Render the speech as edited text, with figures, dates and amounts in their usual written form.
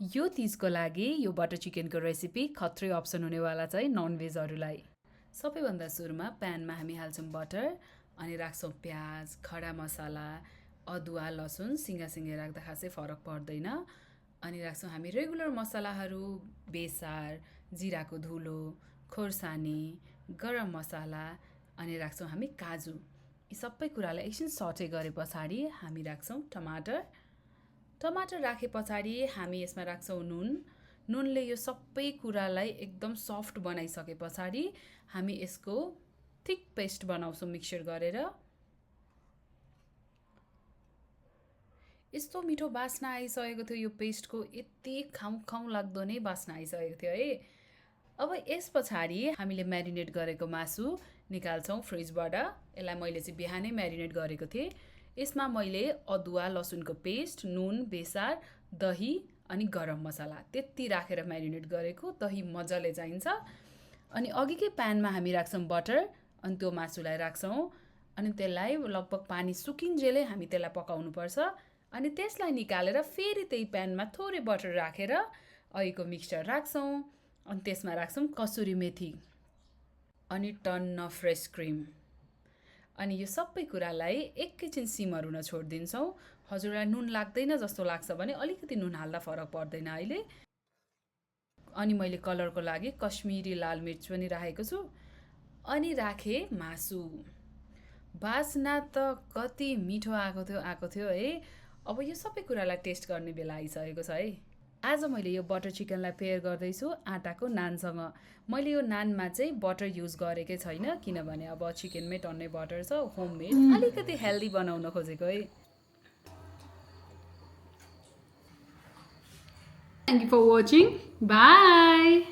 यो तिजको लागि यो बटर चिकनको रेसिपी खत्रै अप्सन हुनेवाला छ है ननभेजहरूलाई। सबैभन्दा सुरुमा प्यानमा हामी हाल्छौँ बटर अनि राख्छौँ प्याज, खडा मसला, अदुवा, लसुन सिङ्गासिङ्गै राख्दा खासै फरक पर्दैन। अनि राख्छौँ हामी रेगुलर मसलाहरू बेसार, जिराको धुलो, खोर्सानी, गरम मसला अनि राख्छौँ हामी काजु। यी सबै कुरालाई एकछिन सटे गरे पछाडि हामी राख्छौँ टमाटर। टमाटर राखे पछाडि हामी यसमा राख्छौँ नुन। नुनले यो सबै कुरालाई एकदम सफ्ट बनाइसके पछाडि हामी यसको थिक पेस्ट बनाउँछौँ मिक्सचर गरेर। यस्तो मिठो बास्ना आइसकेको थियो यो पेस्टको, यति खाउँ खाउँ लाग्दो नै बास्ना आइसकेको थियो है। अब यस पछाडि हामीले म्यारिनेट गरेको मासु निकाल्छौँ फ्रिजबाट। यसलाई मैले चाहिँ बिहानै म्यारिनेट गरेको थिएँ। यसमा मैले अदुवा लसुनको पेस्ट, नुन, बेसार, दही अनि गरम मसला त्यति राखेर म्यारिनेट गरेको। दही मजाले चाहिन्छ। अनि अघिकै प्यानमा हामी राख्छौँ बटर अनि त्यो मासुलाई राख्छौँ अनि त्यसलाई लगभग पानी सुकिन्जेलै हामी त्यसलाई पकाउनुपर्छ। अनि त्यसलाई निकालेर फेरि त्यही प्यानमा थोरै बटर राखेर अघिको मिक्सचर राख्छौँ अनि त्यसमा राख्छौँ कसुरी मेथी अनि टन्न फ्रेस क्रिम। अनि यो सबै कुरालाई एकैछिन सिमर हुन छोडिदिन्छौँ। हजुरलाई नुन लाग्दैन जस्तो लाग्छ भने अलिकति नुन हाल्दा फरक पर्दैन अहिले। अनि मैले कलरको लागि कश्मिरी लाल मिर्च पनि राखेको छु। अनि राखेँ मासु। बास्ना त कति मिठो आएको थियो है। अब यो सबै कुरालाई टेस्ट गर्ने बेला आइसकेको छ है। आज मैले यो बटर चिकनलाई पेयर गर्दैछु आटाको नानसँग। मैले यो नानमा चाहिँ बटर युज गरेकै छैन किनभने अब चिकनमै टन्नै बटर छ, होममेड अलिकति हेल्दी बनाउन खोजेको है। Thank you for watching. Bye.